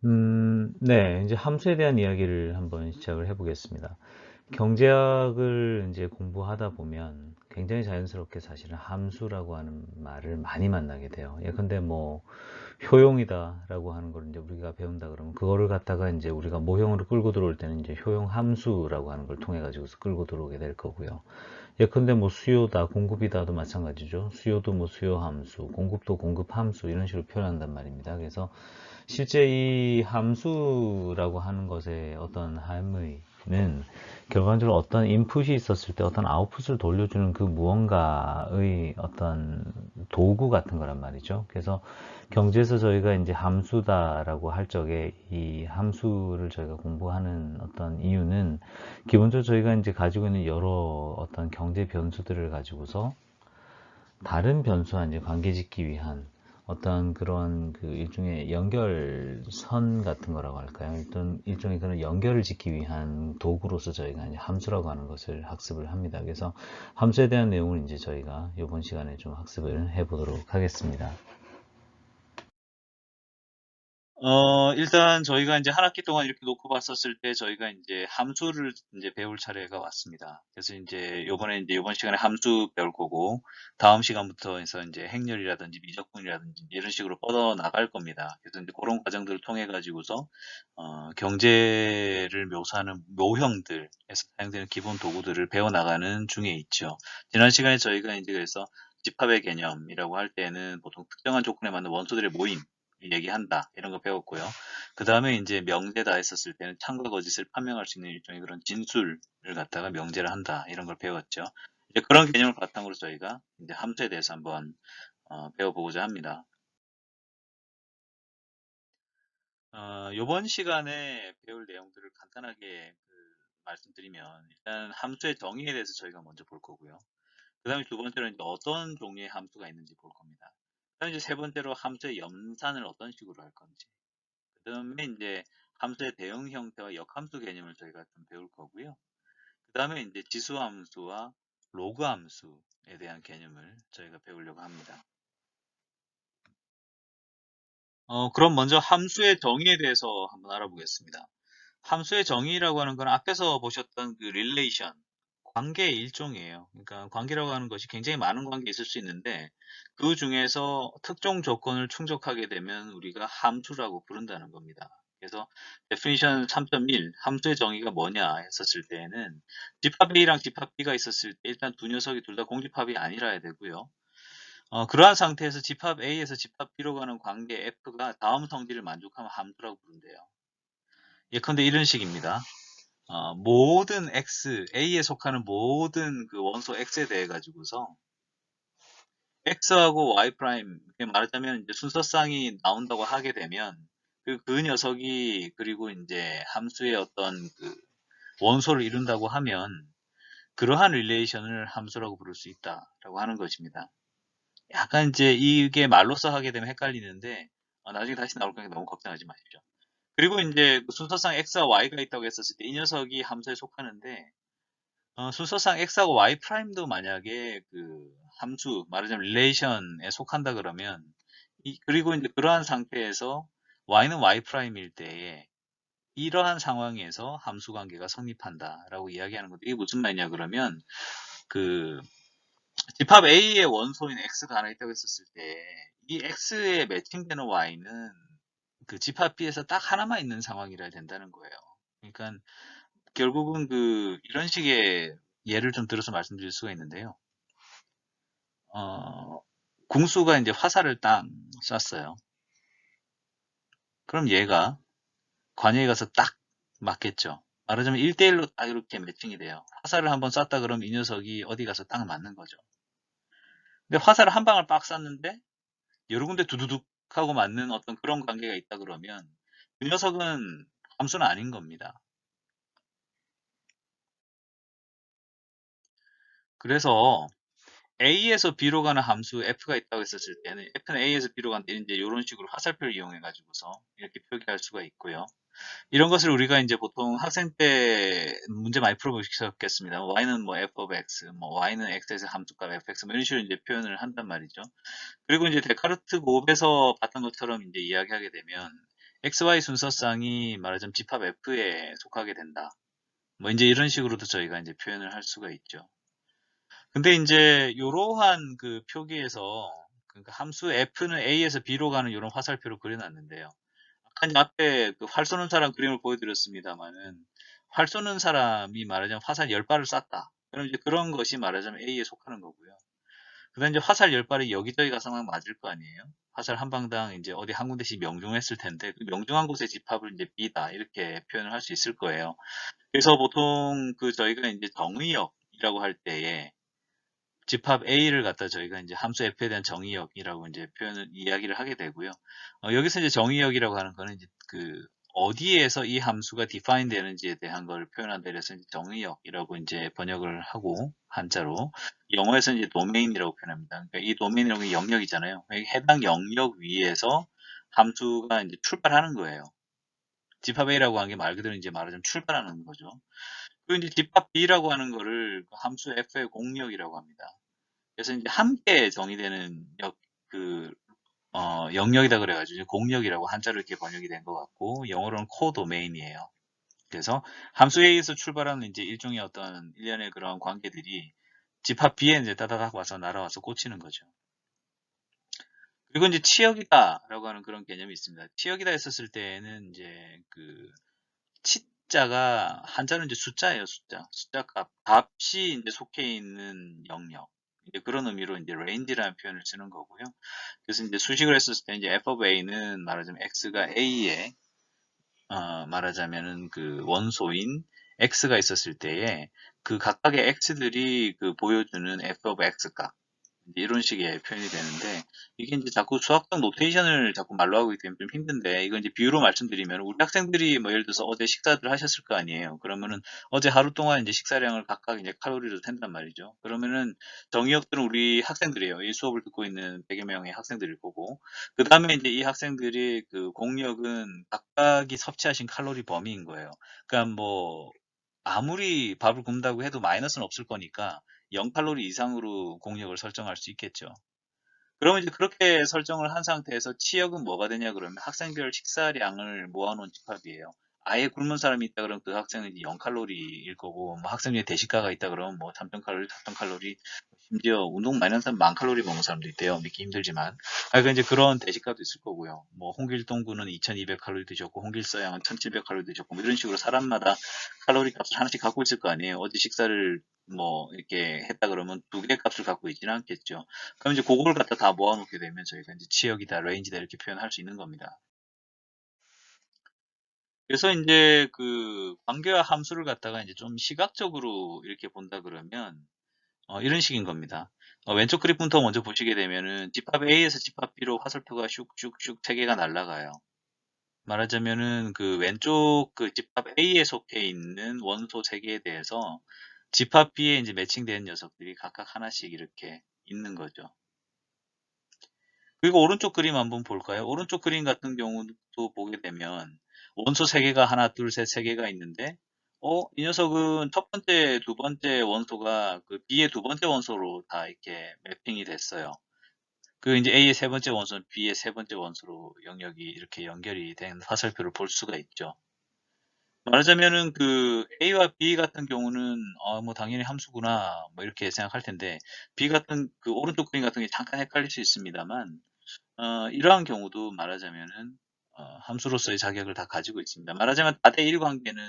네, 이제 함수에 대한 이야기를 한번 시작을 해보겠습니다. 경제학을 이제 공부하다 보면 굉장히 자연스럽게 사실은 함수라고 하는 말을 많이 만나게 돼요. 예컨대 뭐 효용이다라고 하는 걸 이제 우리가 배운다 그러면 그거를 갖다가 이제 우리가 모형으로 끌고 들어올 때는 이제 효용 함수라고 하는 걸 통해 가지고서 끌고 들어오게 될 거고요. 예컨대 뭐 수요다, 공급이다도 마찬가지죠. 수요도 뭐 수요 함수, 공급도 공급 함수 이런 식으로 표현한단 말입니다. 그래서 실제 이 함수라고 하는 것의 어떤 함의는 결과적으로 어떤 인풋이 있었을 때 어떤 아웃풋을 돌려주는 그 무언가의 어떤 도구 같은 거란 말이죠. 그래서 경제에서 저희가 이제 함수다라고 할 적에 이 함수를 저희가 공부하는 어떤 이유는 기본적으로 저희가 이제 가지고 있는 여러 어떤 경제 변수들을 가지고서 다른 변수와 이제 관계 짓기 위한 어떤 그런 그 일종의 연결선 같은 거라고 할까요? 일단 일종의 그런 연결을 짓기 위한 도구로서 저희가 이제 함수라고 하는 것을 학습을 합니다. 그래서 함수에 대한 내용을 이제 저희가 이번 시간에 좀 학습을 해보도록 하겠습니다. 일단 저희가 이제 한 학기 동안 이렇게 놓고 봤었을 때 저희가 이제 함수를 이제 배울 차례가 왔습니다. 그래서 이제 요번에 이제 요번 시간에 함수 배울 거고, 다음 시간부터 해서 이제 행렬이라든지 미적분이라든지 이런 식으로 뻗어 나갈 겁니다. 그래서 이제 그런 과정들을 통해 가지고서, 경제를 묘사하는 묘형들에서 사용되는 기본 도구들을 배워 나가는 중에 있죠. 지난 시간에 저희가 이제 그래서 집합의 개념이라고 할 때는 보통 특정한 조건에 맞는 원소들의 모임, 얘기한다 이런 거 배웠고요. 그 다음에 이제 명제다 했었을 때는 참과 거짓을 판명할 수 있는 일종의 그런 진술을 갖다가 명제를 한다 이런 걸 배웠죠. 이제 그런 개념을 바탕으로 저희가 이제 함수에 대해서 한번 배워보고자 합니다. 이번 시간에 배울 내용들을 간단하게 말씀드리면 일단 함수의 정의에 대해서 저희가 먼저 볼 거고요. 그 다음에 두 번째로 이제 어떤 종류의 함수가 있는지 볼 겁니다. 그 다음에 이제 세 번째로 함수의 염산을 어떤 식으로 할 건지. 그다음에 이제 함수의 대응 형태와 역함수 개념을 저희가 좀 배울 거고요. 그다음에 이제 지수 함수와 로그 함수에 대한 개념을 저희가 배우려고 합니다. 그럼 먼저 함수의 정의에 대해서 한번 알아보겠습니다. 함수의 정의라고 하는 건 앞에서 보셨던 그 릴레이션, 관계의 일종이에요. 그러니까 관계라고 하는 것이 굉장히 많은 관계 있을 수 있는데 그 중에서 특정 조건을 충족하게 되면 우리가 함수라고 부른다는 겁니다. 그래서 definition 3.1 함수의 정의가 뭐냐 했었을 때에는 집합 A랑 집합 B가 있었을 때 일단 두 녀석이 둘 다 공집합이 아니라야 되고요. 그러한 상태에서 집합 A에서 집합 B로 가는 관계 F가 다음 성질을 만족하면 함수라고 부른대요. 예컨대 이런 식입니다. 모든 X, A에 속하는 모든 그 원소 X에 대해 가지고서 X하고 Y 프라임, 말하자면 이제 순서쌍이 나온다고 하게 되면 그 녀석이 그리고 이제 함수의 어떤 그 원소를 이룬다고 하면 그러한 릴레이션을 함수라고 부를 수 있다라고 하는 것입니다. 약간 이제 이게 말로써 하게 되면 헷갈리는데 나중에 다시 나올 거니까 너무 걱정하지 마십시오. 그리고 이제 그 순서상 X와 Y가 있다고 했었을 때 이 녀석이 함수에 속하는데 순서상 X하고 Y 프라임도 만약에 그 함수, 말하자면 릴레이션에 속한다 그러면, 그리고 이제 그러한 상태에서 Y는 Y 프라임일 때에 이러한 상황에서 함수 관계가 성립한다라고 이야기하는 건데, 이게 무슨 말이냐 그러면, 그, 집합 A의 원소인 X가 하나 있다고 했었을 때, 이 X에 매칭되는 Y는 그 집합 B에서 딱 하나만 있는 상황이라 된다는 거예요. 그러니까 결국은 이런 식의 예를 좀 들어서 말씀드릴 수가 있는데요. 어, 궁수가 이제 화살을 딱 쐈어요. 그럼 얘가 관역에 가서 딱 맞겠죠. 말하자면 1대1로 딱 이렇게 매칭이 돼요. 화살을 한번 쐈다 그러면 이 녀석이 어디 가서 딱 맞는 거죠. 근데 화살을 한 방을 빡 쐈는데 여러 군데 두두둑 하고 맞는 어떤 그런 관계가 있다 그러면 그 녀석은 함수는 아닌 겁니다. 그래서 A에서 B로 가는 함수 F가 있다고 했었을 때는 F는 A에서 B로 간다 이제 이런 식으로 화살표를 이용해 가지고서 이렇게 표기할 수가 있고요. 이런 것을 우리가 이제 보통 학생 때 문제 많이 풀어보셨겠습니다. y는 뭐 f of x, 뭐 y는 x에서 함수값 fx 뭐 이런 식으로 이제 표현을 한단 말이죠. 그리고 이제 데카르트 곱에서 봤던 것처럼 이제 이야기하게 되면 XY 순서쌍이 말하자면 집합 F에 속하게 된다. 뭐 이제 이런 식으로도 저희가 이제 표현을 할 수가 있죠. 근데 이제 이러한 그 표기에서 그러니까 함수 F는 A에서 B로 가는 이런 화살표를 그려놨는데요. 아까 이제 앞에 그 활 쏘는 사람 그림을 보여드렸습니다만은 활 쏘는 사람이 말하자면 화살 10발을 쐈다. 그럼 이제 그런 것이 말하자면 A에 속하는 거고요. 그다음 이제 화살 10발이 여기저기 가서 막 맞을 거 아니에요. 화살 한 방당 이제 어디 한 군데씩 명중했을 텐데 그 명중한 곳의 집합을 이제 B다 이렇게 표현을 할 수 있을 거예요. 그래서 보통 그 저희가 이제 정의역이라고 할 때에 집합 A를 갖다 저희가 이제 함수 F에 대한 정의역이라고 이제 표현을 이야기를 하게 되고요. 여기서 이제 정의역이라고 하는 거는 이제 그 어디에서 이 함수가 define 되는지에 대한 걸 표현한다 그래서 이제 정의역이라고 이제 번역을 하고 한자로 영어에서 이제 도메인이라고 표현합니다. 그러니까 이 도메인이라는 게 영역이잖아요. 해당 영역 위에서 함수가 이제 출발하는 거예요. 집합 A라고 하는 게 말 그대로 이제 말하자면 출발하는 거죠. 그리고 이제 집합 B라고 하는 거를 그 함수 F의 공역이라고 합니다. 그래서 이제 함께 정의되는 그, 영역이다 그래가지고 이제 공역이라고 한자로 이렇게 번역이 된 것 같고, 영어로는 코도메인이에요. 그래서 함수 A에서 출발하는 이제 일종의 어떤 일련의 그런 관계들이 집합 B에 이제 따다닥 와서 날아와서 꽂히는 거죠. 그리고 이제 치역이다라고 하는 그런 개념이 있습니다. 치역이다 했었을 때에는 이제 그 치자가 한자는 이제 숫자예요, 숫자. 숫자 값이 이제 속해 있는 영역. 이제 그런 의미로 이제 range라는 표현을 쓰는 거고요. 그래서 이제 수식을 했었을 때 이제 f of a는 말하자면 x가 a에 말하자면은 그 원소인 x가 있었을 때에 그 각각의 x들이 그 보여주는 f of x 값 이런 식의 표현이 되는데 이게 이제 자꾸 수학적 노테이션을 자꾸 말로 하고 있기 때문에 좀 힘든데 이건 이제 비유로 말씀드리면 우리 학생들이 뭐 예를 들어서 어제 식사들 하셨을 거 아니에요. 그러면은 어제 하루 동안 이제 식사량을 각각 이제 칼로리로 잰단 말이죠. 그러면은 정의역들은 우리 학생들이에요. 이 수업을 듣고 있는 100여 명의 학생들일 거고 그 다음에 이제 이 학생들이 그 공역은 각각이 섭취하신 칼로리 범위인 거예요. 그러니까 뭐 아무리 밥을 굶다고 해도 마이너스는 없을 거니까 0칼로리 이상으로 공역을 설정할 수 있겠죠. 그러면 이제 그렇게 설정을 한 상태에서 치역은 뭐가 되냐 그러면 학생별 식사량을 모아놓은 집합이에요. 아예 굶은 사람이 있다 그러면 그 학생은 이제 0칼로리일 거고, 뭐 학생 중에 대식가가 있다 그러면 뭐 3,000칼로리, 4,000칼로리, 심지어 운동 많이 하는 사람 10,000칼로리 먹는 사람도 있대요. 믿기 힘들지만. 그러니까 이제 그런 대식가도 있을 거고요. 뭐 홍길동군은 2,200칼로리 드셨고, 홍길서양은 1,700칼로리 드셨고, 뭐 이런 식으로 사람마다 칼로리 값을 하나씩 갖고 있을 거 아니에요. 어제 식사를 뭐 이렇게 했다 그러면 두 개 값을 갖고 있지는 않겠죠. 그럼 이제 그걸 갖다 다 모아놓게 되면 저희가 이제 지역이다, 레인지다 이렇게 표현할 수 있는 겁니다. 그래서 이제 그 관계와 함수를 갖다가 이제 좀 시각적으로 이렇게 본다 그러면 이런 식인 겁니다. 왼쪽 그래프부터 먼저 보시게 되면은 집합 A에서 집합 B로 화살표가 슉슉슉 세 개가 날아가요. 말하자면은 그 왼쪽 그 집합 A에 속해 있는 원소 세 개에 대해서 집합 B에 이제 매칭된 녀석들이 각각 하나씩 이렇게 있는 거죠. 그리고 오른쪽 그림 한번 볼까요? 오른쪽 그림 같은 경우도 보게 되면 원소 3개가 하나, 둘, 셋, 3개가 있는데 이 녀석은 첫 번째, 두 번째 원소가 그 B의 두 번째 원소로 다 이렇게 매핑이 됐어요. 그 이제 A의 세 번째 원소는 B의 세 번째 원소로 영역이 이렇게 연결이 된 화살표를 볼 수가 있죠. 말하자면은 그 A와 B 같은 경우는 뭐 당연히 함수구나 뭐 이렇게 생각할 텐데 B 같은 그 오른쪽 그림 같은 게 잠깐 헷갈릴 수 있습니다만 이러한 경우도 말하자면은 함수로서의 자격을 다 가지고 있습니다. 말하자면 다대1 관계는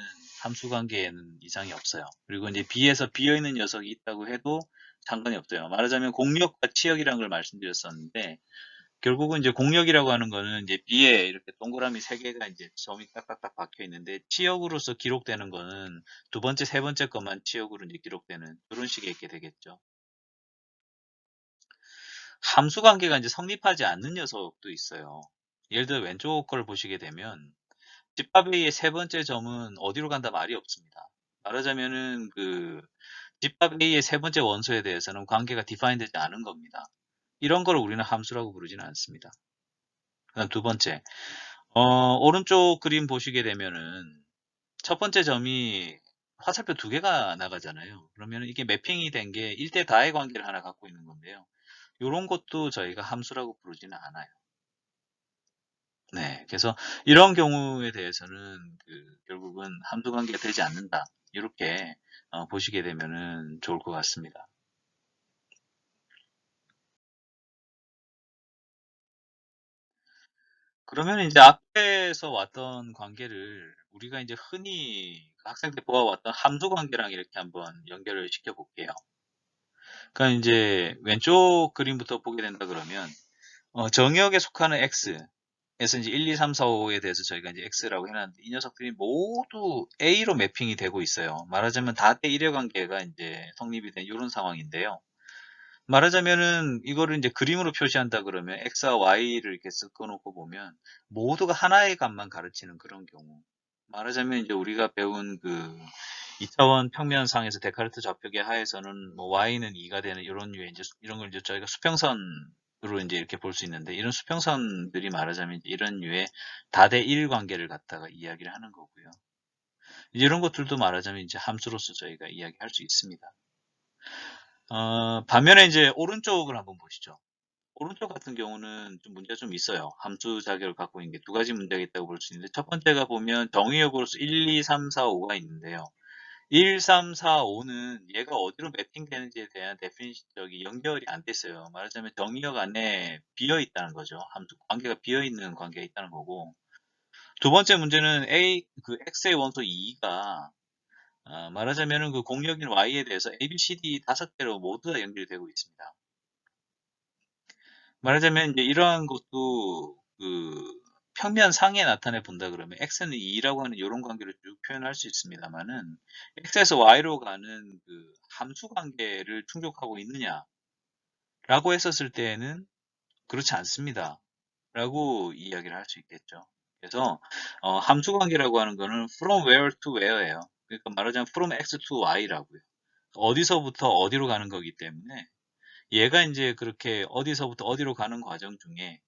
함수 관계에는 이상이 없어요. 그리고 이제 B에서 비어있는 녀석이 있다고 해도 상관이 없어요. 말하자면 공역과 치역이라는 걸 말씀드렸었는데 결국은 이제 공역이라고 하는 거는 이제 B에 이렇게 동그라미 3개가 이제 점이 딱딱딱 박혀 있는데 치역으로서 기록되는 거는 두 번째, 세 번째 것만 치역으로 이제 기록되는 그런 식의 있게 되겠죠. 함수 관계가 이제 성립하지 않는 녀석도 있어요. 예를 들어 왼쪽 걸 보시게 되면 집합 A의 세 번째 점은 어디로 간다 말이 없습니다. 말하자면은 그 집합 A의 세 번째 원소에 대해서는 관계가 디파인 되지 않은 겁니다. 이런 걸 우리는 함수라고 부르지는 않습니다. 그다음 두 번째, 오른쪽 그림 보시게 되면은 첫 번째 점이 화살표 두 개가 나가잖아요. 그러면 이게 매핑이 된 게 1대 다의 관계를 하나 갖고 있는 건데요. 이런 것도 저희가 함수라고 부르지는 않아요. 네. 그래서 이런 경우에 대해서는 결국은 함수 관계가 되지 않는다. 이렇게 보시게 되면은 좋을 것 같습니다. 그러면 이제 앞에서 왔던 관계를 우리가 이제 흔히 학생 때 보아왔던 함수 관계랑 이렇게 한번 연결을 시켜 볼게요. 그러니까 이제 왼쪽 그림부터 보게 된다 그러면 정의역에 속하는 x에서 이제 1, 2, 3, 4, 5에 대해서 저희가 이제 x라고 해놨는데 이 녀석들이 모두 a로 매핑이 되고 있어요. 말하자면 다대 1의 관계가 이제 성립이 된 이런 상황인데요. 말하자면은 이거를 이제 그림으로 표시한다 그러면 x와 y를 이렇게 섞어놓고 보면 모두가 하나의 값만 가르치는 그런 경우. 말하자면 이제 우리가 배운 2차원 평면상에서 데카르트 좌표계 하에서는 뭐 y는 2가 되는 이런 류의 이제 이런 걸 이제 저희가 수평선으로 이제 이렇게 볼 수 있는데 이런 수평선들이 말하자면 이제 이런 류의 다대 1 관계를 갖다가 이야기를 하는 거고요. 이런 것들도 말하자면 이제 함수로서 저희가 이야기할 수 있습니다. 반면에 이제 오른쪽을 한번 보시죠. 오른쪽 같은 경우는 좀 문제가 좀 있어요. 함수 자격을 갖고 있는 게 두 가지 문제가 있다고 볼 수 있는데 첫 번째가 보면 정의역으로서 1, 2, 3, 4, 5가 있는데요. 1, 3, 4, 5는 얘가 어디로 매핑되는지에 대한 데피니션적인 연결이 안 됐어요. 말하자면 정의역 안에 비어 있다는 거죠. 함수 관계가 비어 있는 관계가 있다는 거고. 두 번째 문제는 x의 원소 2가 말하자면은 그 공역인 y에 대해서 a, b, c, d 다섯 개로 모두 다 연결이 되고 있습니다. 말하자면 이제 이러한 것도 평면상에 나타내 본다 그러면 x는 2라고 하는 이런 관계를 쭉 표현할 수 있습니다만은 x에서 y로 가는 함수 관계를 충족하고 있느냐라고 했었을 때에는 그렇지 않습니다. 라고 이야기를 할 수 있겠죠. 그래서 함수 관계라고 하는 거는 from where to where예요. 그러니까 말하자면 from x to y라고요. 어디서부터 어디로 가는 거기 때문에 얘가 이제 그렇게 어디서부터 어디로 가는 과정 중에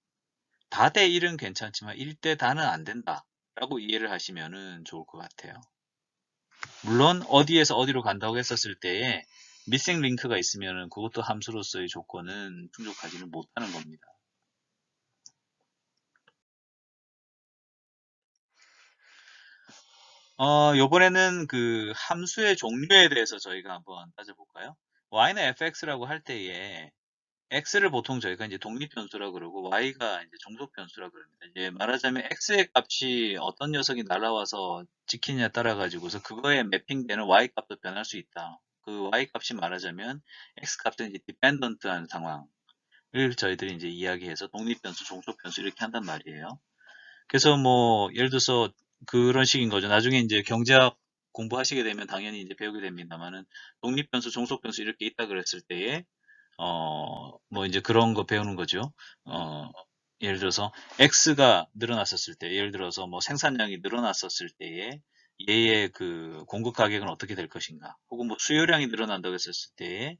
다대 1은 괜찮지만 1대 다는 안 된다 라고 이해를 하시면은 좋을 것 같아요. 물론 어디에서 어디로 간다고 했었을 때에 미싱 링크가 있으면은 그것도 함수로서의 조건은 충족하지는 못하는 겁니다. 요번에는 함수의 종류에 대해서 저희가 한번 따져볼까요? y는 fx라고 할 때에 x를 보통 저희가 이제 독립변수라 그러고 y가 이제 종속변수라 그럽니다. 이제 말하자면 x의 값이 어떤 녀석이 날아와서 지키느냐에 따라 가지고서 그거에 매핑되는 y 값도 변할 수 있다. 그 y 값이 말하자면 x 값은 이제 디펜던트한 상황을 저희들이 이제 이야기해서 독립변수, 종속변수 이렇게 한단 말이에요. 그래서 뭐 예를 들어서 그런 식인 거죠. 나중에 이제 경제학 공부하시게 되면 당연히 이제 배우게 됩니다만은 독립변수, 종속변수 이렇게 있다 그랬을 때에 뭐 이제 그런 거 배우는 거죠. 어, 예를 들어서 X가 늘어났었을 때, 예를 들어서 뭐 생산량이 늘어났었을 때에 얘의 공급 가격은 어떻게 될 것인가, 혹은 뭐 수요량이 늘어난다고 했었을 때에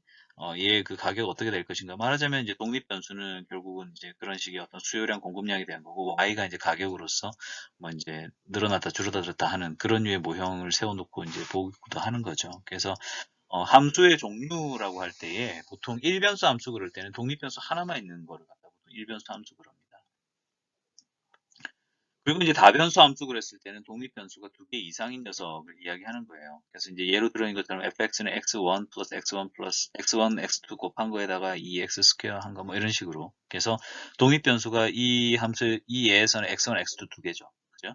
얘의 가격 어떻게 될 것인가. 말하자면 이제 독립 변수는 결국은 이제 그런 식의 어떤 수요량 공급량에 대한 거고, Y가 이제 가격으로서 뭐 이제 늘어났다 줄어들었다 하는 그런 류의 모형을 세워놓고 이제 보기도 하는 거죠. 그래서 함수의 종류라고 할 때에 보통 일변수 함수 그럴 때는 독립변수 하나만 있는 거를 갖다 보통 일변수 함수 그럽니다. 그리고 이제 다변수 함수 그랬을 때는 독립변수가 두 개 이상인 녀석을 이야기하는 거예요. 그래서 이제 예로 들어인 것처럼 fx는 x1 플러스 x1 플러스 x1, x2 곱한 거에다가 2x 스퀘어 한 거 뭐 이런 식으로. 그래서 독립변수가 이 함수, 이 예에서는 x1, x2 두 개죠. 그죠?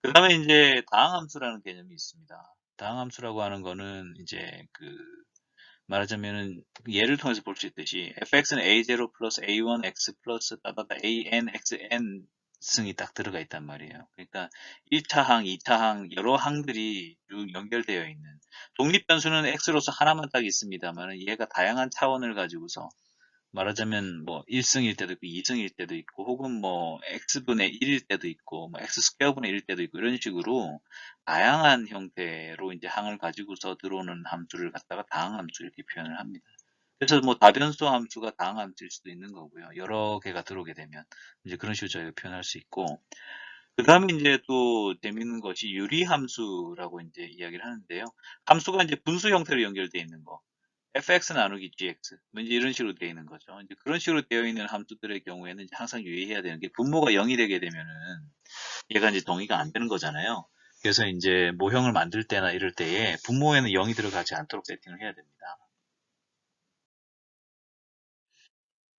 그 다음에 이제 다항함수라는 개념이 있습니다. 다항함수라고 하는 거는 이제 말하자면은 예를 통해서 볼 수 있듯이 fx는 a0 플러스 a1x 플러스 따다다 anxn 승이 딱 들어가 있단 말이에요. 그러니까 1차 항, 2차 항 여러 항들이 쭉 연결되어 있는, 독립변수는 x로서 하나만 딱 있습니다만 얘가 다양한 차원을 가지고서 말하자면 뭐 1승일 때도 있고 2승일 때도 있고 혹은 뭐 x분의 1일 때도 있고 뭐 x 스퀘어분의 1일 때도 있고 이런 식으로 다양한 형태로 이제 항을 가지고서 들어오는 함수를 갖다가 다항함수 이렇게 표현을 합니다. 그래서 뭐 다변수 함수가 다항함수일 수도 있는 거고요. 여러 개가 들어오게 되면 이제 그런 식으로 저희가 표현할 수 있고, 그 다음에 이제 또 재밌는 것이 유리함수라고 이제 이야기를 하는데요. 함수가 이제 분수 형태로 연결되어 있는 거. fx 나누기 gx 뭐 이제 이런 식으로 되어 있는 거죠. 이제 그런 식으로 되어 있는 함수들의 경우에는 이제 항상 유의해야 되는 게 분모가 0이 되게 되면은 얘가 이제 동의가 안 되는 거잖아요. 그래서 이제 모형을 만들 때나 이럴 때에 분모에는 0이 들어가지 않도록 세팅을 해야 됩니다.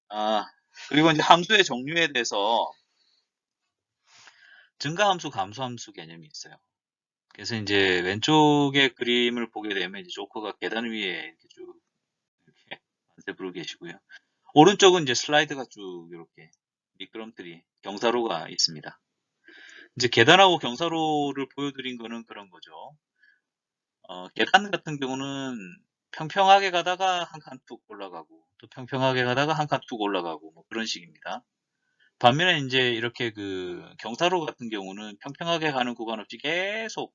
아, 그리고 이제 함수의 종류에 대해서 증가함수, 감소함수 개념이 있어요. 그래서 이제 왼쪽의 그림을 보게 되면 이제 조커가 계단 위에 이렇게 쭉 이렇게 만세부르고 계시고요. 오른쪽은 이제 슬라이드가 쭉 이렇게 미끄럼틀이 경사로가 있습니다. 이제 계단하고 경사로를 보여드린 거는 그런 거죠. 계단 같은 경우는 평평하게 가다가 한 칸 툭 올라가고 또 평평하게 가다가 한 칸 툭 올라가고 뭐 그런 식입니다. 반면에 이제 이렇게 그 경사로 같은 경우는 평평하게 가는 구간 없이 계속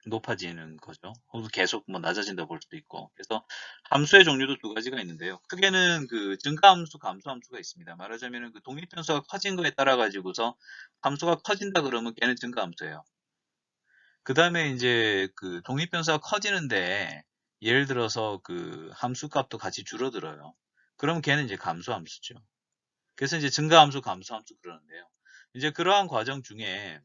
높아지는 거죠. 혹은 계속 뭐 낮아진다 볼 수도 있고. 그래서 함수의 종류도 두 가지가 있는데요. 크게는 그 증가함수, 감소함수가 있습니다. 말하자면은 그 독립변수가 커진 거에 따라 가지고서 함수가 커진다 그러면 걔는 증가함수예요. 그 다음에 이제 그 독립변수가 커지는데 예를 들어서 그 함수 값도 같이 줄어들어요. 그러면 걔는 이제 감소함수죠. 그래서 이제 증가함수, 감소함수 그러는데요. 이제 그러한 과정 중에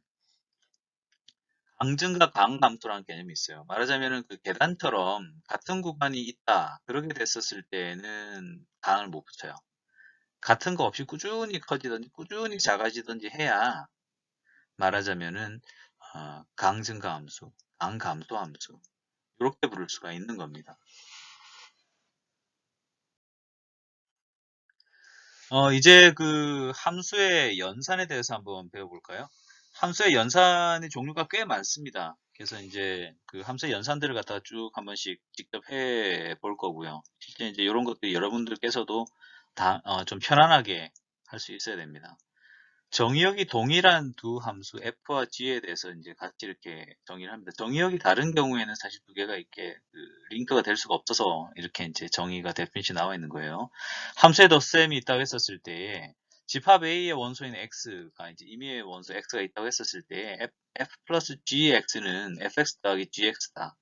강증과 강감소라는 개념이 있어요. 말하자면은 그 계단처럼 같은 구간이 있다. 그렇게 됐었을 때는 강을 못 붙여요. 같은 거 없이 꾸준히 커지든지 꾸준히 작아지든지 해야 말하자면은 강증가함수, 강감소함수 이렇게 부를 수가 있는 겁니다. 이제 그 함수의 연산에 대해서 한번 배워볼까요? 함수의 연산의 종류가 꽤 많습니다. 그래서 이제 그 함수의 연산들을 갖다가 쭉 한 번씩 직접 해 볼 거고요. 실제 이제 이런 것들이 여러분들께서도 좀 편안하게 할 수 있어야 됩니다. 정의역이 동일한 두 함수 f와 g에 대해서 이제 같이 이렇게 정의를 합니다. 정의역이 다른 경우에는 사실 두 개가 이렇게 그 링크가 될 수가 없어서 이렇게 이제 정의가 데피니션 나와 있는 거예요. 함수의 덧셈이 있다고 했었을 때에 집합 A의 원소인 X가 이제 임의의 원소 X가 있다고 했었을 때에 F 플러스 GX는 FX 더하기 GX다.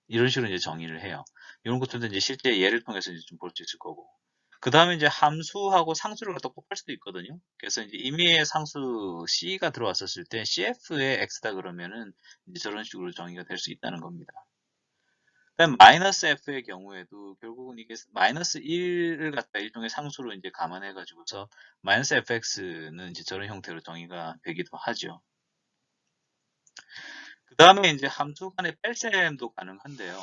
이런 식으로 이제 정의를 해요. 이런 것들도 이제 실제 예를 통해서 이제 좀 볼 수 있을 거고. 그 다음에 이제 함수하고 상수를 갖다 곱할 수도 있거든요. 그래서 이제 임의의 상수 C가 들어왔었을 때 CF의 X다 그러면은 이제 저런 식으로 정의가 될 수 있다는 겁니다. 그다음 마이너스 F의 경우에도 결국은 이게 마이너스 1을 갖다 일종의 상수로 이제 감안해 가지고서 마이너스 FX는 이제 저런 형태로 정의가 되기도 하죠. 그 다음에 이제 함수 간의 뺄셈도 가능한데요.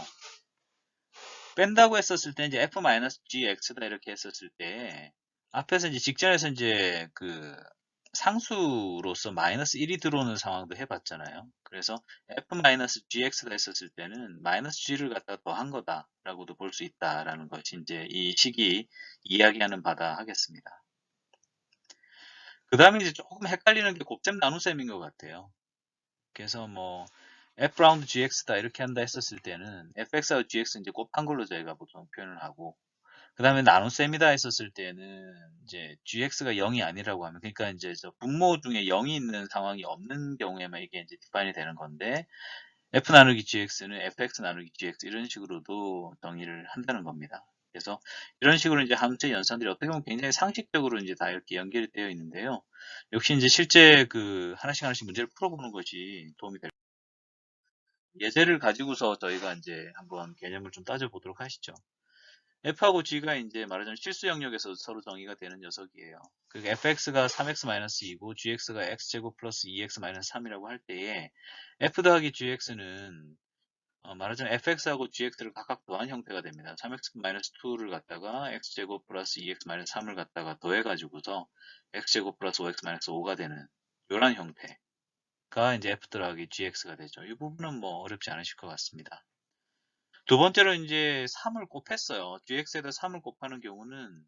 뺀다고 했었을 때 이제 f-gx다 이렇게 했었을 때 앞에서 이제 직전에서 이제 그 상수로서 마이너스 1이 들어오는 상황도 해봤잖아요. 그래서 f-gx다 했었을 때는 마이너스 g를 갖다 더한 거다라고도 볼 수 있다라는 것이 이제 이 식이 이야기하는 바다 하겠습니다. 그 다음에 이제 조금 헷갈리는 게 곱셈 나눗셈인 것 같아요. 그래서 뭐 f 라운드 gx다 이렇게 한다 했었을 때는 fx하고 gx 이제 곱한 걸로 저희가 보통 표현을 하고 그 다음에 나눗셈이다 했었을 때는 이제 gx가 0이 아니라고 하면 그러니까 이제 저 분모 중에 0이 있는 상황이 없는 경우에만 이게 이제 디파인이 되는 건데 f 나누기 gx는 fx 나누기 gx 이런 식으로도 정의를 한다는 겁니다. 그래서 이런 식으로 이제 함수의 연산들이 어떻게 보면 굉장히 상식적으로 이제 다 이렇게 연결이 되어 있는데요. 역시 이제 실제 그 하나씩 하나씩 문제를 풀어보는 것이 도움이 될 예제를 가지고서 저희가 이제 한번 개념을 좀 따져보도록 하시죠. f하고 g가 이제 말하자면 실수 영역에서 서로 정의가 되는 녀석이에요. 그 fx가 3x-2고 gx가 x제곱 플러스 2x-3이라고 할 때에 f 더하기 gx는 말하자면 fx하고 gx를 각각 더한 형태가 됩니다. 3x-2를 갖다가 x제곱 플러스 2x-3을 갖다가 더해가지고서 x제곱 플러스 5x-5가 되는 이런 형태가 이제 f 더하기 gx가 되죠. 이 부분은 뭐 어렵지 않으실 것 같습니다. 두 번째로 이제 3을 곱했어요. gx에다 3을 곱하는 경우는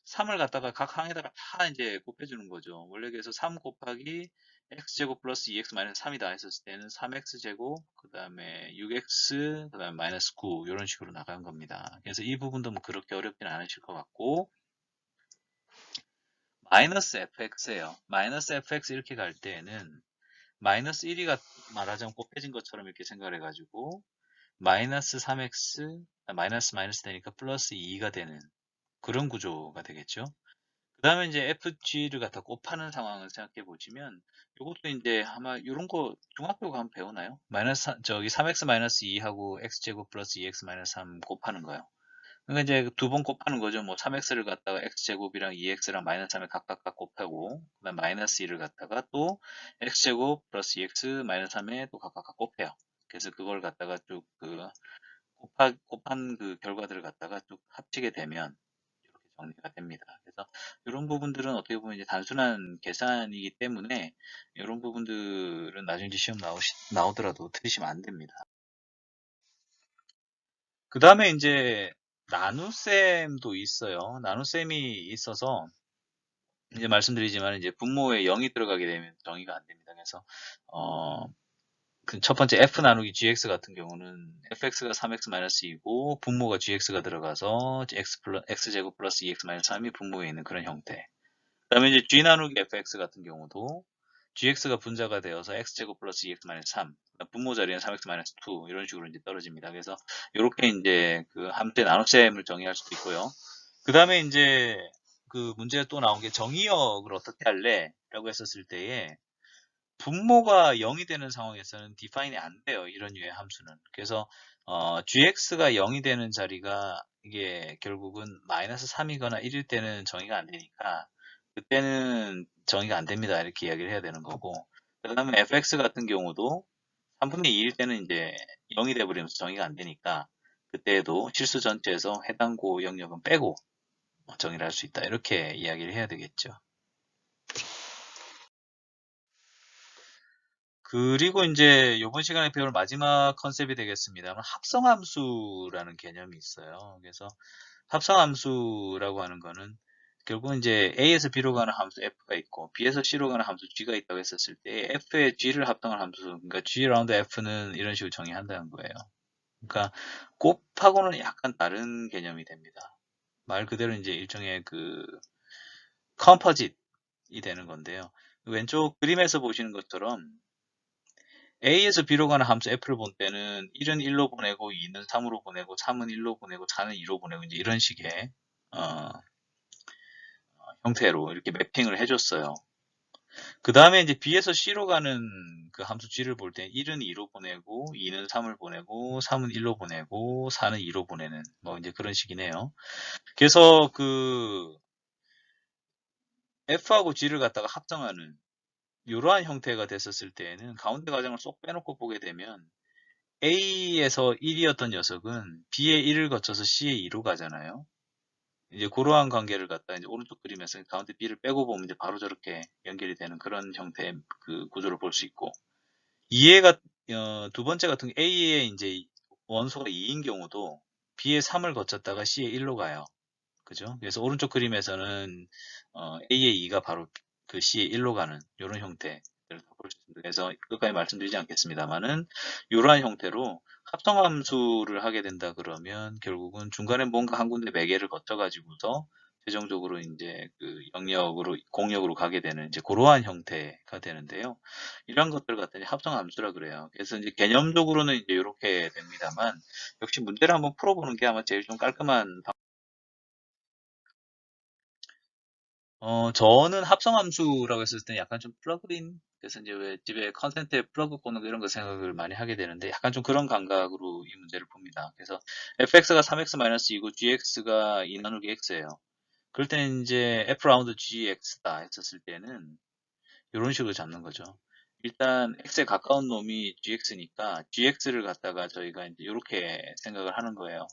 3을 갖다가 각 항에다가 다 이제 곱해주는 거죠. 원래 그래서 3 곱하기 x제곱 플러스 2x 마이너스 3이다 했었을 때는 3x제곱, 그 다음에 6x, 그 다음에 마이너스 9 이런 식으로 나간 겁니다. 그래서 이 부분도 뭐 그렇게 어렵진 않으실 것 같고 마이너스 fx예요. 마이너스 fx 이렇게 갈 때에는 마이너스 1이 말하자면 곱해진 것처럼 이렇게 생각을 해가지고 마이너스 3x, 마이너스 마이너스 되니까 플러스 2가 되는 그런 구조가 되겠죠. 그 다음에 이제 fg를 갖다 곱하는 상황을 생각해 보시면 이것도 이제 아마 이런 거 중학교 가면 배우나요? 저기 3x 마이너스 2하고 x제곱 플러스 2x 마이너스 3 곱하는 거요. 그러니까 이제 두 번 곱하는 거죠. 뭐 3x를 갖다가 x제곱이랑 2x랑 마이너스 3에 각각 곱하고 그다음 마이너스 2를 갖다가 또 x제곱 플러스 2x 마이너스 3에 또 각각 곱해요. 그래서 그걸 갖다가 쭉 곱한 그 결과들을 갖다가 쭉 합치게 되면 이렇게 정리가 됩니다. 그래서 이런 부분들은 어떻게 보면 이제 단순한 계산이기 때문에 이런 부분들은 나중에 이제 시험 나오더라도 틀리시면 안 됩니다. 그 다음에 이제 나눗셈도 있어요. 나눗셈이 있어서 이제 말씀드리지만 이제 분모에 0이 들어가게 되면 정의가 안 됩니다. 그래서 그 첫 번째 f 나누기 gx 같은 경우는 fx가 3x-2이고 분모가 gx가 들어가서 x제곱 플러스 2x-3이 분모에 있는 그런 형태. 그 다음에 이제 g 나누기 fx 같은 경우도 gx가 분자가 되어서 x제곱 플러스 2x-3 분모 자리는 3x-2 이런 식으로 이제 떨어집니다. 그래서 이렇게 이제 그 함수의 나눗셈을 정의할 수도 있고요. 그 다음에 이제 그 문제가 또 나온 게 정의역을 어떻게 할래? 라고 했었을 때에 분모가 0이 되는 상황에서는 define이 안 돼요. 이런 유의 함수는. 그래서 gx가 0이 되는 자리가 이게 결국은 마이너스 3이거나 1일 때는 정의가 안 되니까 그때는 정의가 안 됩니다. 이렇게 이야기를 해야 되는 거고. 그 다음에 fx 같은 경우도 3분의 2일 때는 이제 0이 돼버리면서 정의가 안 되니까 그때에도 실수 전체에서 해당 고 영역은 빼고 정의를 할 수 있다. 이렇게 이야기를 해야 되겠죠. 그리고 이제 이번 시간에 배울 마지막 컨셉이 되겠습니다만 합성함수라는 개념이 있어요. 그래서 합성함수라고 하는 거는 결국은 이제 A에서 B로 가는 함수 F가 있고 B에서 C로 가는 함수 G가 있다고 했었을 때 F에 G를 합성한 함수, 그러니까 G 라운드 F는 이런 식으로 정의한다는 거예요. 그러니까 곱하고는 약간 다른 개념이 됩니다. 말 그대로 이제 일종의 그 컴포짓이 되는 건데요. 왼쪽 그림에서 보시는 것처럼 A에서 B로 가는 함수 F를 본 때는 1은 1로 보내고 2는 3으로 보내고 3은 1로 보내고 4는 2로 보내고 이제 이런 식의 어, 형태로 이렇게 매핑을 해줬어요. 그 다음에 이제 B에서 C로 가는 그 함수 G를 볼 때 1은 2로 보내고 2는 3을 보내고 3은 1로 보내고 4는 2로 보내는 뭐 이제 그런 식이네요. 그래서 그 F하고 G를 갖다가 합성하는 이러한 형태가 됐었을 때에는 가운데 과정을 쏙 빼놓고 보게 되면 A에서 1이었던 녀석은 B의 1을 거쳐서 C의 2로 가잖아요. 이제 그러한 관계를 갖다 이제 오른쪽 그림에서 가운데 B를 빼고 보면 이제 바로 저렇게 연결이 되는 그런 형태의 그 구조를 볼 수 있고, 두 번째 같은 게 A의 이제 원소가 2인 경우도 B의 3을 거쳤다가 C의 1로 가요. 그죠? 그래서 오른쪽 그림에서는 A의 2가 바로 그 C의 1로 가는 이런 형태를 볼 수 있습니다. 그래서 끝까지 말씀드리지 않겠습니다만은 이러한 형태로 합성함수를 하게 된다 그러면 결국은 중간에 뭔가 한 군데 매개를 거쳐가지고서 최종적으로 이제 그 영역으로 공역으로 가게 되는 이제 그러한 형태가 되는데요. 이런 것들 갖다 이제 합성함수라 그래요. 그래서 이제 개념적으로는 이제 이렇게 됩니다만 역시 문제를 한번 풀어보는 게 아마 제일 좀 깔끔한 저는 합성함수라고 했을 때 약간 좀 플러그인, 그래서 이제 왜 집에 컨센트에 플러그 꽂는 거 이런 거 생각을 많이 하게 되는데 약간 좀 그런 감각으로 이 문제를 봅니다. 그래서 fx가 3x-2고 gx가 2 나누기 x예요. 그럴 때는 이제 f 라운드 gx다 했었을 때는 이런 식으로 잡는 거죠. 일단 x에 가까운 놈이 gx니까 gx를 갖다가 저희가 이제 이렇게 생각을 하는 거예요.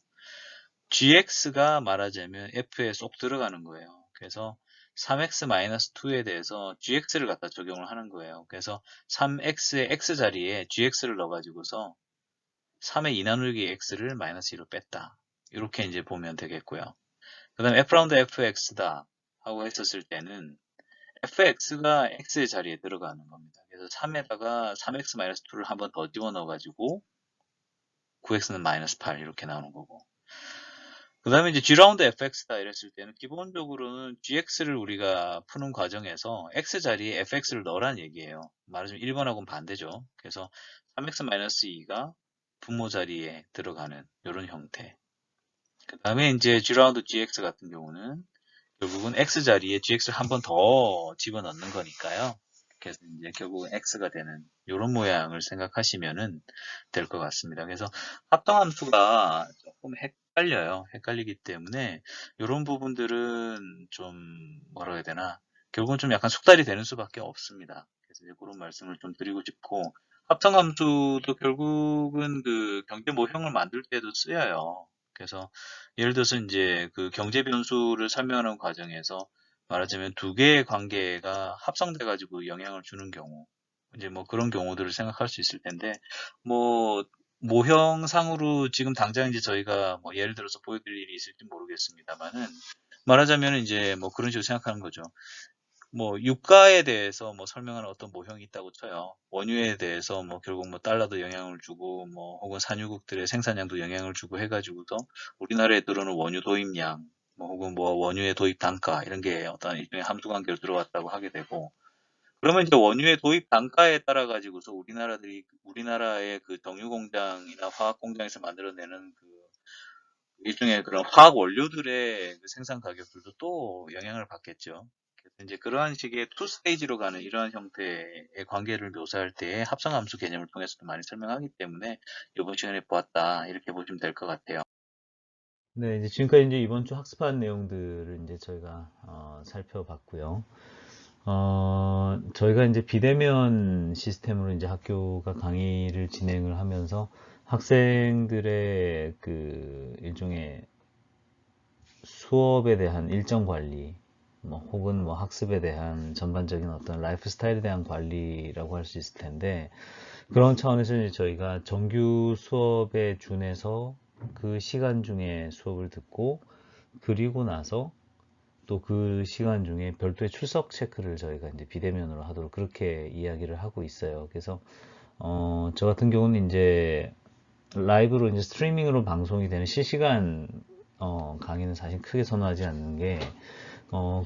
gx가 말하자면 f에 쏙 들어가는 거예요. 그래서 3x-2에 대해서 gx를 갖다 적용을 하는 거예요. 그래서 3x의 x 자리에 gx를 넣어가지고서 3의 2 나누기 x를 마이너스 2로 뺐다. 이렇게 이제 보면 되겠고요. 그 다음에 f 라운드 fx다 하고 했었을 때는 fx가 x의 자리에 들어가는 겁니다. 그래서 3에다가 3x-2를 한 번 더 집어넣어가지고 9x는 마이너스 8 이렇게 나오는 거고, 그 다음에 이제 G라운드 fx다 이랬을 때는 기본적으로는 gx를 우리가 푸는 과정에서 x 자리에 fx를 넣으라는 얘기예요. 말하자면 1번하고는 반대죠. 그래서 3x-2가 분모 자리에 들어가는 이런 형태. 그 다음에 이제 G라운드 gx 같은 경우는 결국은 x 자리에 gx를 한 번 더 집어넣는 거니까요. 그래서 이제 결국은 x가 되는 이런 모양을 생각하시면은 될 것 같습니다. 그래서 합성함수가 조금 헷갈려요. 헷갈리기 때문에 이런 부분들은 좀 뭐라 해야 되나, 결국은 좀 약간 숙달이 되는 수밖에 없습니다. 그래서 이제 그런 말씀을 좀 드리고 싶고, 합성함수도 결국은 그 경제 모형을 만들 때도 쓰여요. 그래서 예를 들어서 이제 그 경제 변수를 설명하는 과정에서 말하자면 두 개의 관계가 합성돼 가지고 영향을 주는 경우, 이제 뭐 그런 경우들을 생각할 수 있을 텐데, 뭐 모형상으로 지금 당장 이제 저희가 뭐 예를 들어서 보여드릴 일이 있을지 모르겠습니다만은, 말하자면 이제 뭐 그런 식으로 생각하는 거죠. 뭐 유가에 대해서 뭐 설명하는 어떤 모형이 있다고 쳐요. 원유에 대해서 뭐 결국 뭐 달러도 영향을 주고 뭐 혹은 산유국들의 생산량도 영향을 주고 해가지고서 우리나라에 들어오는 원유 도입량, 뭐 혹은 뭐 원유의 도입 단가 이런 게 어떤 일종의 함수 관계로 들어왔다고 하게 되고, 그러면 이제 원유의 도입 단가에 따라 가지고서 우리나라의 그 정유 공장이나 화학 공장에서 만들어내는 그 일종의 그런 화학 원료들의 그 생산 가격들도 또 영향을 받겠죠. 그래서 이제 그러한 식의 투 스테이지로 가는 이러한 형태의 관계를 묘사할 때 합성함수 개념을 통해서도 많이 설명하기 때문에 이번 시간에 보았다, 이렇게 보시면 될 것 같아요. 네, 이제 지금까지 이제 이번 주 학습한 내용들을 이제 저희가 살펴봤고요. 저희가 이제 비대면 시스템으로 이제 학교가 강의를 진행을 하면서 학생들의 그 일종의 수업에 대한 일정 관리, 뭐 혹은 뭐 학습에 대한 전반적인 어떤 라이프 스타일에 대한 관리라고 할 수 있을 텐데, 그런 차원에서 이제 저희가 정규 수업에 준해서 그 시간 중에 수업을 듣고, 그리고 나서 또 그 시간 중에 별도의 출석 체크를 저희가 이제 비대면으로 하도록 그렇게 이야기를 하고 있어요. 그래서 저 같은 경우는 이제 라이브로 이제 스트리밍으로 방송이 되는 실시간 강의는 사실 크게 선호하지 않는 게,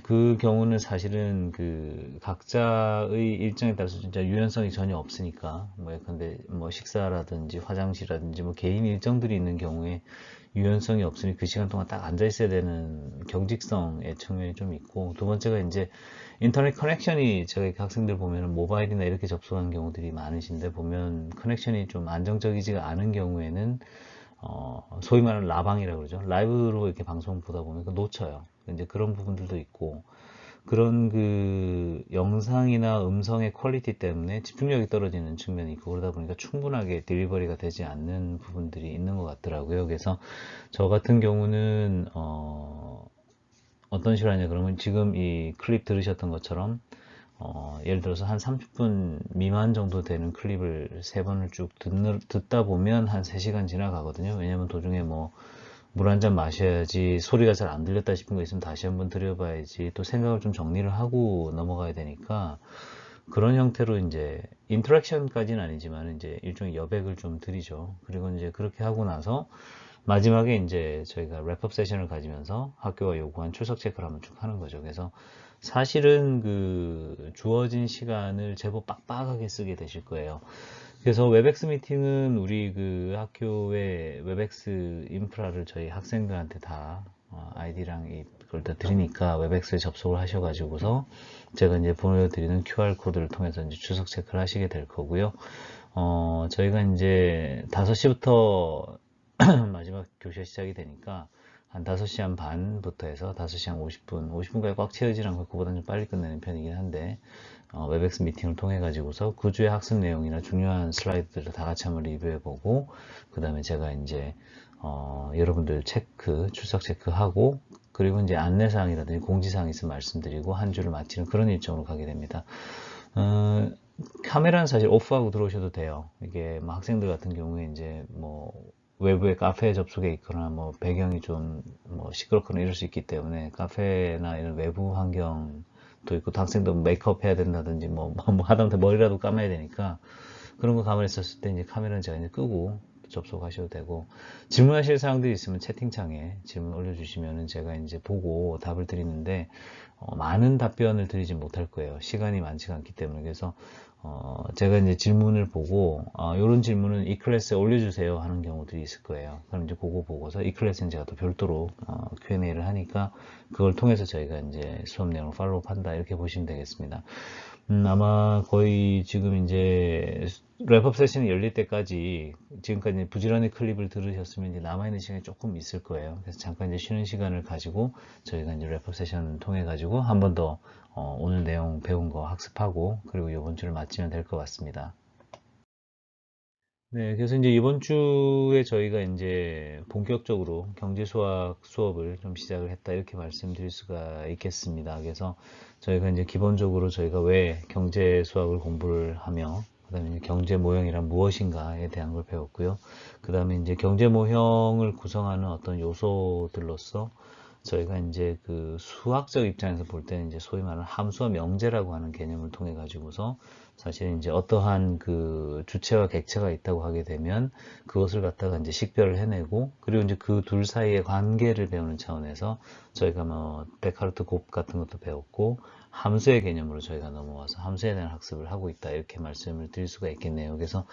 그 경우는 사실은 그 각자의 일정에 따라서 진짜 유연성이 전혀 없으니까, 뭐 예컨대 뭐 식사라든지 화장실이라든지 뭐 개인 일정들이 있는 경우에 유연성이 없으니 그 시간 동안 딱 앉아 있어야 되는 경직성의 측면이 좀 있고, 두 번째가 이제 인터넷 커넥션이, 제가 이렇게 학생들 보면은 모바일이나 이렇게 접속하는 경우들이 많으신데, 보면 커넥션이 좀 안정적이지가 않은 경우에는 소위 말하는 라방이라고 그러죠. 라이브로 이렇게 방송 보다 보면 놓쳐요. 이제 그런 부분들도 있고, 그런 그 영상이나 음성의 퀄리티 때문에 집중력이 떨어지는 측면이 있고, 그러다 보니까 충분하게 딜리버리가 되지 않는 부분들이 있는 것 같더라고요. 그래서 저 같은 경우는 어떤 식으로 하냐 그러면, 지금 이 클립 들으셨던 것처럼 예를 들어서 한 30분 미만 정도 되는 클립을 세 번을 쭉 듣다 보면 한 3시간 지나가거든요. 왜냐면 도중에 뭐 물 한 잔 마셔야지, 소리가 잘 안 들렸다 싶은 거 있으면 다시 한번 들여봐야지, 또 생각을 좀 정리를 하고 넘어가야 되니까, 그런 형태로 이제 인터랙션까지는 아니지만 이제 일종의 여백을 좀 드리죠. 그리고 이제 그렇게 하고 나서 마지막에 이제 저희가 랩업 세션을 가지면서 학교가 요구한 출석 체크를 한번 쭉 하는 거죠. 그래서 사실은 그 주어진 시간을 제법 빡빡하게 쓰게 되실 거예요. 그래서 웹엑스 미팅은 우리 그 학교의 웹엑스 인프라를 저희 학생들한테 다 아이디랑 이걸 다 드리니까, 웹엑스에 접속을 하셔가지고서 제가 이제 보여드리는 QR 코드를 통해서 이제 출석 체크를 하시게 될 거고요. 저희가 이제 5시부터 마지막 교시가 시작이 되니까 한 5시 한 반부터 해서 5시 한 50분, 50분까지 꽉 채우지 않고 그보다는 좀 빨리 끝내는 편이긴 한데, 웹엑스 미팅을 통해 가지고서 그 주의 학습 내용이나 중요한 슬라이드들을 다 같이 한번 리뷰해보고, 그 다음에 제가 이제 여러분들 출석 체크하고, 그리고 이제 안내사항이라든지 공지사항 있으면 말씀드리고 한 주를 마치는 그런 일정으로 가게 됩니다. 카메라는 사실 오프하고 들어오셔도 돼요. 이게 뭐 학생들 같은 경우에 이제 뭐 외부의 카페에 접속해 있거나 뭐 배경이 좀 뭐 시끄럽거나 이럴 수 있기 때문에, 카페나 이런 외부 환경도 있고, 또 학생도 메이크업 해야 된다든지 뭐 하다못해 머리라도 감아야 되니까, 그런 거 가만히 있었을 때 이제 카메라는 제가 이제 끄고 접속하셔도 되고, 질문하실 사항들이 있으면 채팅창에 질문 올려주시면은 제가 이제 보고 답을 드리는데, 많은 답변을 드리지 못할 거예요. 시간이 많지가 않기 때문에. 그래서 제가 이제 질문을 보고, 이런 질문은 이 클래스에 올려주세요 하는 경우들이 있을 거예요. 그럼 이제 그거 보고서 이 클래스는 제가 또 별도로 Q&A를 하니까 그걸 통해서 저희가 이제 수업 내용을 팔로우 한다 이렇게 보시면 되겠습니다. 아마 거의 지금 이제 랩업 세션이 열릴 때까지 지금까지 부지런히 클립을 들으셨으면 이제 남아있는 시간이 조금 있을 거예요. 그래서 잠깐 이제 쉬는 시간을 가지고 저희가 이제 랩업 세션을 통해 가지고 한 번 더 오늘 내용 배운 거 학습하고 그리고 이번 주를 마치면 될 것 같습니다. 네, 그래서 이제 이번 주에 저희가 이제 본격적으로 경제수학 수업을 좀 시작을 했다 이렇게 말씀드릴 수가 있겠습니다. 그래서 저희가 이제 기본적으로 저희가 왜 경제수학을 공부를 하며 그다음에 경제 모형이란 무엇인가에 대한 걸 배웠고요. 그다음에 이제 경제 모형을 구성하는 어떤 요소들로서 저희가 이제 그 수학적 입장에서 볼 때는 이제 소위 말하는 함수와 명제라고 하는 개념을 통해 가지고서 사실 이제 어떠한 그 주체와 객체가 있다고 하게 되면 그것을 갖다가 이제 식별을 해내고 그리고 이제 그 둘 사이의 관계를 배우는 차원에서 저희가 뭐 데카르트 곱 같은 것도 배웠고 함수의 개념으로 저희가 넘어와서 함수에 대한 학습을 하고 있다 이렇게 말씀을 드릴 수가 있겠네요. 그래서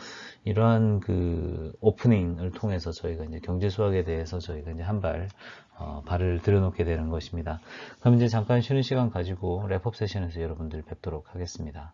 이러한 그 오프닝을 통해서 저희가 이제 경제 수학에 대해서 저희가 이제 발을 들여놓게 되는 것입니다. 그럼 이제 잠깐 쉬는 시간 가지고 랩업 세션에서 여러분들 뵙도록 하겠습니다.